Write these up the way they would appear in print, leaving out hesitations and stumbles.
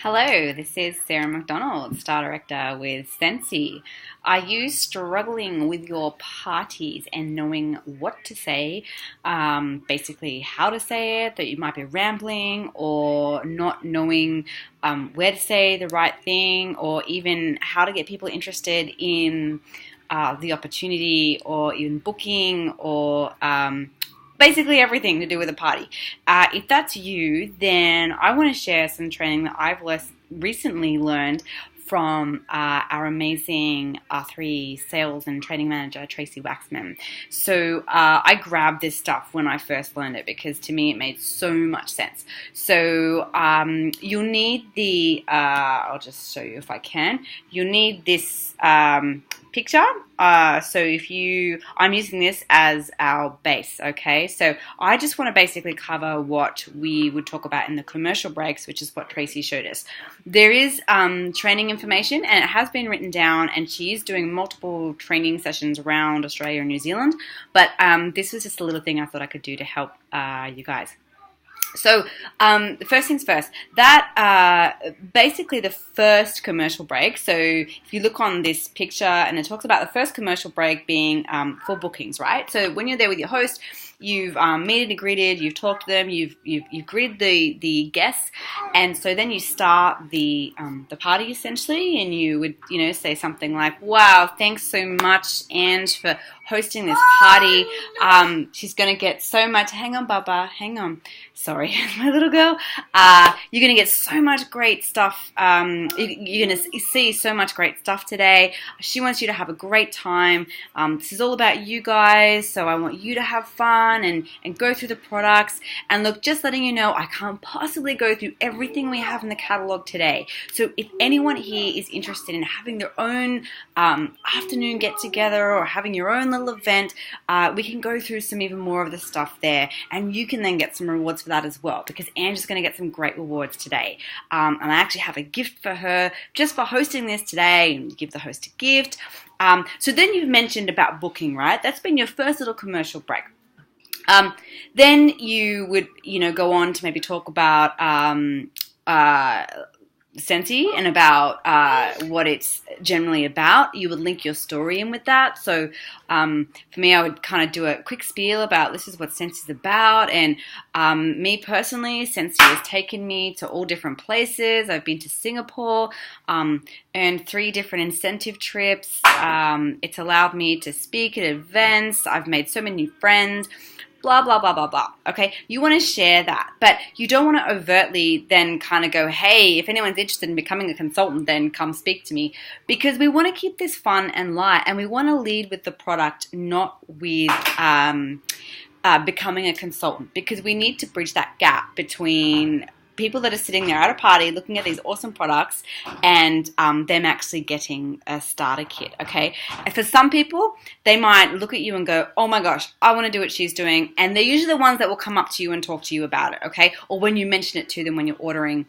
Hello, this is Sarah McDonald, Star Director with Scentsy. Are you struggling with your parties and knowing what to say, basically how to say it, that you might be rambling or not knowing where to say the right thing, or even how to get people interested in the opportunity or in booking or basically everything to do with a party. If that's you, then I want to share some training that I've recently learned from our amazing R3 sales and training manager, Tracy Waxman. So I grabbed this stuff when I first learned it because to me it made so much sense. So you'll need I'll just show you if I can. You'll need this picture. I'm using this as our base, okay? So I just want to basically cover what we would talk about in the commercial breaks, which is what Tracy showed us. There is training information, and it has been written down, and she's doing multiple training sessions around Australia and New Zealand, but this was just a little thing I thought I could do to help you guys. So first things first, that basically the first commercial break, so if you look on this picture and it talks about the first commercial break being for bookings, right? So when you're there with your host, you've meted and greeted, you've talked to them, you've greeted the guests, and so then you start the party essentially, and you would say something like, "Wow, thanks so much, Ange, for hosting this party. She's gonna get so much." Hang on, Bubba. Hang on. Sorry, my little girl. You're gonna get so much great stuff. You're gonna see so much great stuff today. She wants you to have a great time. This is all about you guys, so I want you to have fun and go through the products. And look, just letting you know, I can't possibly go through everything we have in the catalog today. So if anyone here is interested in having their own afternoon get together or having your own little event, we can go through some even more of the stuff there, and you can then get some rewards for that as well, because Angie's going to get some great rewards today. And I actually have a gift for her just for hosting this today, and give the host a gift. So then you've mentioned about booking, right? That's been your first little commercial break. Then you would, go on to maybe talk about Scentsy and about what it's generally about. You would link your story in with that. So for me, I would kind of do a quick spiel about this is what Scentsy is about. And me personally, Scentsy has taken me to all different places. I've been to Singapore, earned 3 different incentive trips. It's allowed me to speak at events. I've made so many friends. Blah, blah, blah, blah, blah. Okay, you want to share that, but you don't want to overtly then kind of go, hey, if anyone's interested in becoming a consultant, then come speak to me, because we want to keep this fun and light, and we want to lead with the product, not with becoming a consultant, because we need to bridge that gap between people that are sitting there at a party looking at these awesome products and them actually getting a starter kit, okay? And for some people, they might look at you and go, oh my gosh, I want to do what she's doing. And they're usually the ones that will come up to you and talk to you about it, okay? Or when you mention it to them when you're ordering,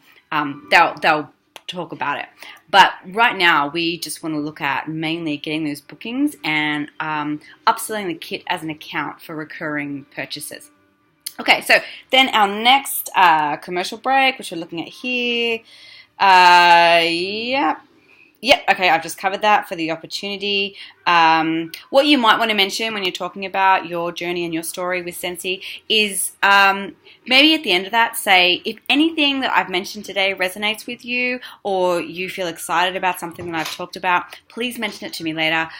they'll talk about it. But right now, we just want to look at mainly getting those bookings and upselling the kit as an account for recurring purchases. Okay, so then our next commercial break, which we're looking at here, Yep, okay, I've just covered that for the opportunity. What you might want to mention when you're talking about your journey and your story with Scentsy is maybe at the end of that say, if anything that I've mentioned today resonates with you, or you feel excited about something that I've talked about, please mention it to me later,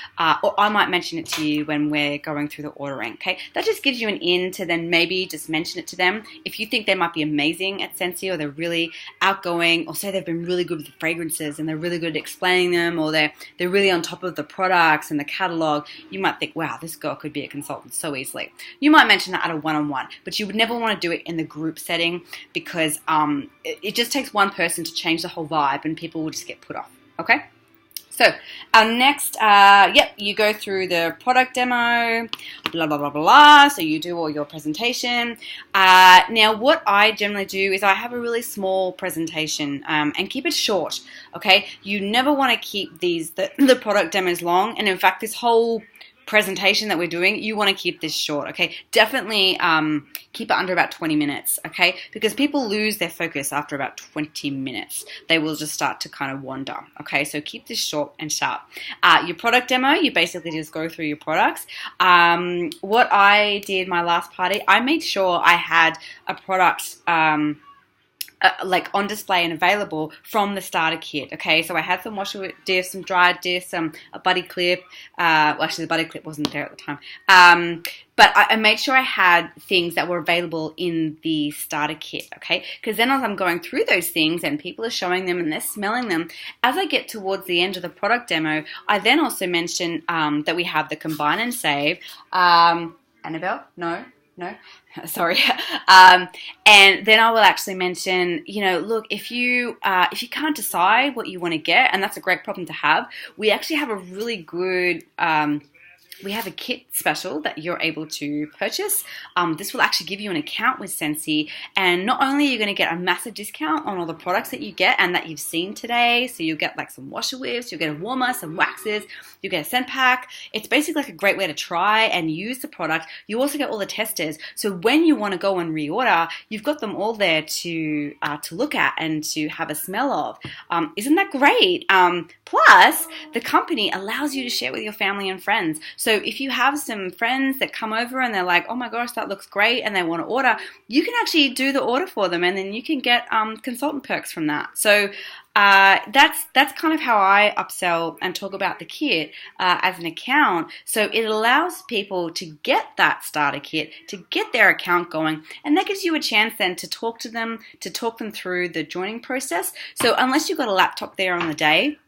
or I might mention it to you when we're going through the ordering, okay? That just gives you an in to then maybe just mention it to them. If you think they might be amazing at Scentsy, or they're really outgoing, or say they've been really good with the fragrances and they're really good at explaining them, or they're really on top of the products and the catalog, you might think, wow, this girl could be a consultant so easily. You might mention that at a one-on-one, but you would never want to do it in the group setting, because it just takes one person to change the whole vibe and people will just get put off, okay? So our next, you go through the product demo, blah, blah, blah, blah. So you do all your presentation. Now what I generally do is I have a really small presentation and keep it short, okay? You never want to keep the product demos long. And in fact, this whole presentation that we're doing, you want to keep this short, okay? Definitely keep it under about 20 minutes, okay? Because people lose their focus after about 20 minutes. They will just start to kind of wander, okay? So keep this short and sharp. Your product demo, you basically just go through your products. What I did my last party, I made sure I had a product like on display and available from the starter kit. Okay, so I had some washer discs, some dried discs, a buddy clip. Well, actually, the buddy clip wasn't there at the time. But I made sure I had things that were available in the starter kit. Okay, because then as I'm going through those things and people are showing them and they're smelling them, as I get towards the end of the product demo, I then also mention that we have the combine and save. Annabelle, no, sorry. And then I will actually mention, look, if you can't decide what you want to get, and that's a great problem to have, we actually have a really good we have a kit special that you're able to purchase. This will actually give you an account with Scentsy, and not only are you going to get a massive discount on all the products that you get and that you've seen today, so you'll get like some washer whiffs, you'll get a warmer, some waxes, you get a scent pack. It's basically like a great way to try and use the product. You also get all the testers, so when you want to go and reorder, you've got them all there to look at and to have a smell of. Isn't that great? Plus, the company allows you to share with your family and friends. So if you have some friends that come over and they're like, oh my gosh, that looks great, and they want to order, you can actually do the order for them, and then you can get consultant perks from that. So that's kind of how I upsell and talk about the kit as an account. So it allows people to get that starter kit, to get their account going, and that gives you a chance then to talk to them, to talk them through the joining process. So unless you've got a laptop there on the day,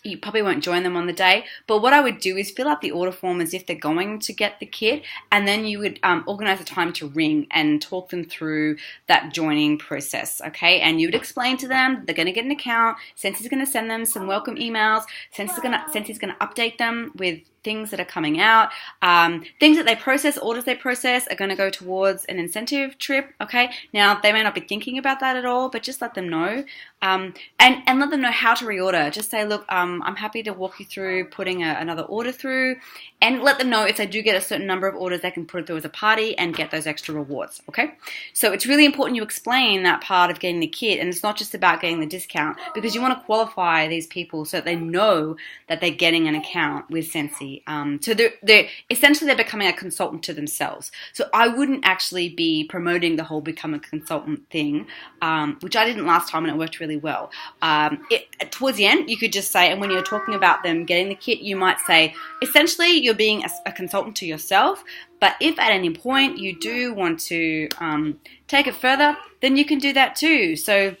you probably won't join them on the day, but what I would do is fill out the order form as if they're going to get the kit, and then you would organize a time to ring and talk them through that joining process, okay? And you would explain to them they're going to get an account, Scentsy is going to send them some welcome emails, Scentsy is going to update them with things that are coming out, things that they process, orders they process are going to go towards an incentive trip, okay? Now, they may not be thinking about that at all, but just let them know, and let them know how to reorder. Just say, look, I'm happy to walk you through putting another order through, and let them know if they do get a certain number of orders, they can put it through as a party and get those extra rewards, okay? So it's really important you explain that part of getting the kit, and it's not just about getting the discount, because you want to qualify these people so that they know that they're getting an account with Scentsy. So they're essentially they're becoming a consultant to themselves. So I wouldn't actually be promoting the whole become a consultant thing, which I didn't last time, and it worked really well. Towards the end, you could just say, and when you're talking about them getting the kit, you might say, essentially you're being a consultant to yourself, but if at any point you do want to take it further, then you can do that too. So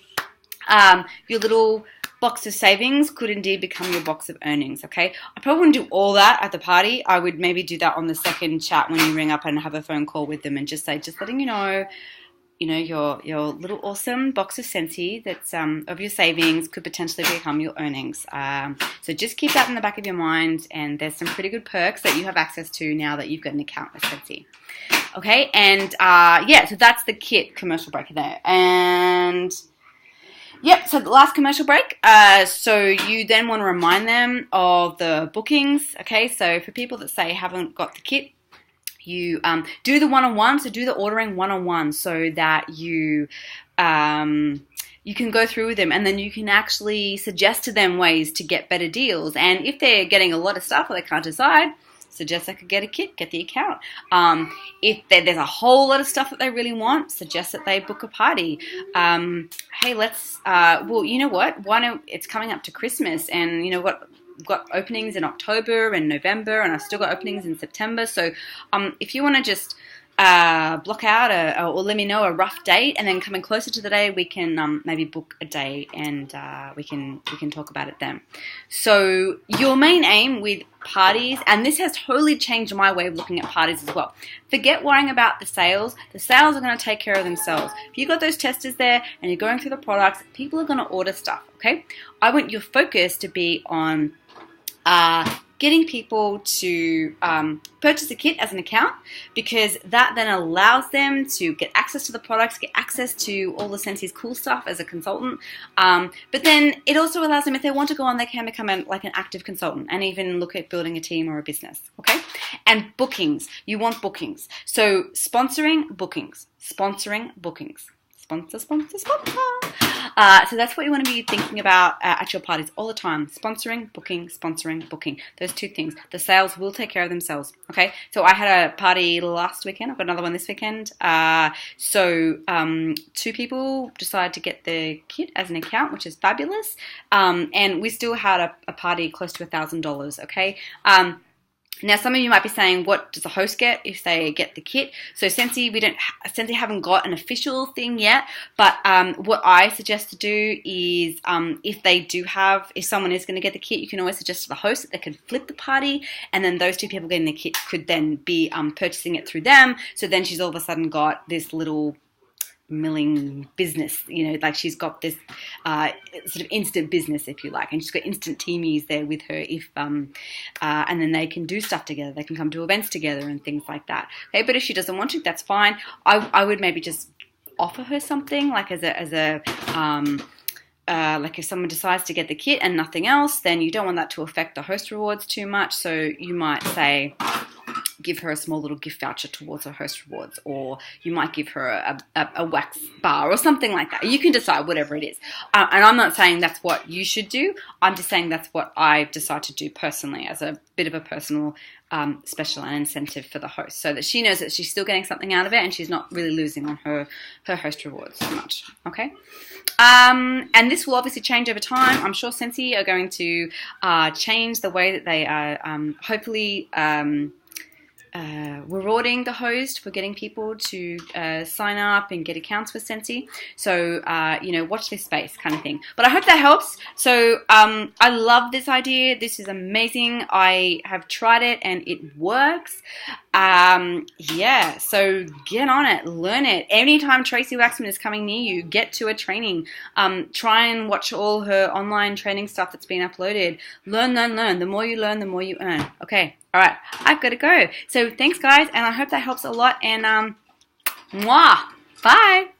your little box of savings could indeed become your box of earnings, okay? I probably wouldn't do all that at the party. I would maybe do that on the second chat when you ring up and have a phone call with them and just say, just letting you know, your little awesome box of Scentsy that's of your savings could potentially become your earnings. So just keep that in the back of your mind, and there's some pretty good perks that you have access to now that you've got an account with Scentsy. Okay, and so that's the kit commercial break there. And yep, so the last commercial break, so you then want to remind them of the bookings, okay? So for people that say haven't got the kit, you do the one-on-one, so do the ordering one-on-one so that you can go through with them, and then you can actually suggest to them ways to get better deals. And if they're getting a lot of stuff or they can't decide, suggest they could get a kit, get the account. If there's a whole lot of stuff that they really want, suggest that they book a party. Hey, let's, well, you know what? It's coming up to Christmas, and you know what? We've got openings in October and November, and I've still got openings in September. So if you want to just block out or let me know a rough date, and then coming closer to the day, we can maybe book a day, and we can talk about it then. So your main aim with parties, and this has totally changed my way of looking at parties as well. Forget worrying about the sales. The sales are going to take care of themselves. If you've got those testers there and you're going through the products, people are going to order stuff, okay? I want your focus to be on getting people to purchase a kit as an account, because that then allows them to get access to the products, get access to all the Scentsy's cool stuff as a consultant. But then it also allows them, if they want to go on, they can become like an active consultant and even look at building a team or a business. Okay, and bookings. You want bookings. So sponsoring, bookings. Sponsoring, bookings. Sponsor, sponsor, sponsor. So that's what you want to be thinking about at your parties all the time. Sponsoring, booking, sponsoring, booking. Those two things. The sales will take care of themselves. Okay. So I had a party last weekend. I've got another one this weekend. So 2 people decided to get the kit as an account, which is fabulous. And we still had a party close to $1,000. Okay. Now, some of you might be saying, what does the host get if they get the kit? So Scentsy, Scentsy haven't got an official thing yet, but what I suggest to do is if someone is going to get the kit, you can always suggest to the host that they can flip the party, and then those 2 people getting the kit could then be purchasing it through them. So then she's all of a sudden got this little milling business, like she's got this sort of instant business, if you like, and she's got instant teamies there with her if and then they can do stuff together, they can come to events together and things like that. Okay, but if she doesn't want to, that's fine. I would maybe just offer her something, like like if someone decides to get the kit and nothing else, then you don't want that to affect the host rewards too much, so you might say give her a small little gift voucher towards her host rewards, or you might give her a wax bar or something like that. You can decide whatever it is. And I'm not saying that's what you should do. I'm just saying that's what I decide to do personally as a bit of a personal special and incentive for the host, so that she knows that she's still getting something out of it and she's not really losing on her host rewards so much. Okay. And this will obviously change over time. I'm sure Scentsy are going to change the way that they are hopefully rewarding the host for getting people to sign up and get accounts with Scentsy. So, watch this space kind of thing. But I hope that helps. So, I love this idea. This is amazing. I have tried it and it works. So get on it, learn it. Anytime Tracy Waxman is coming near you, get to a training. Try and watch all her online training stuff that's been uploaded. Learn. The more you learn, the more you earn. Okay. All right. I've got to go. So thanks, guys. And I hope that helps a lot. And, bye.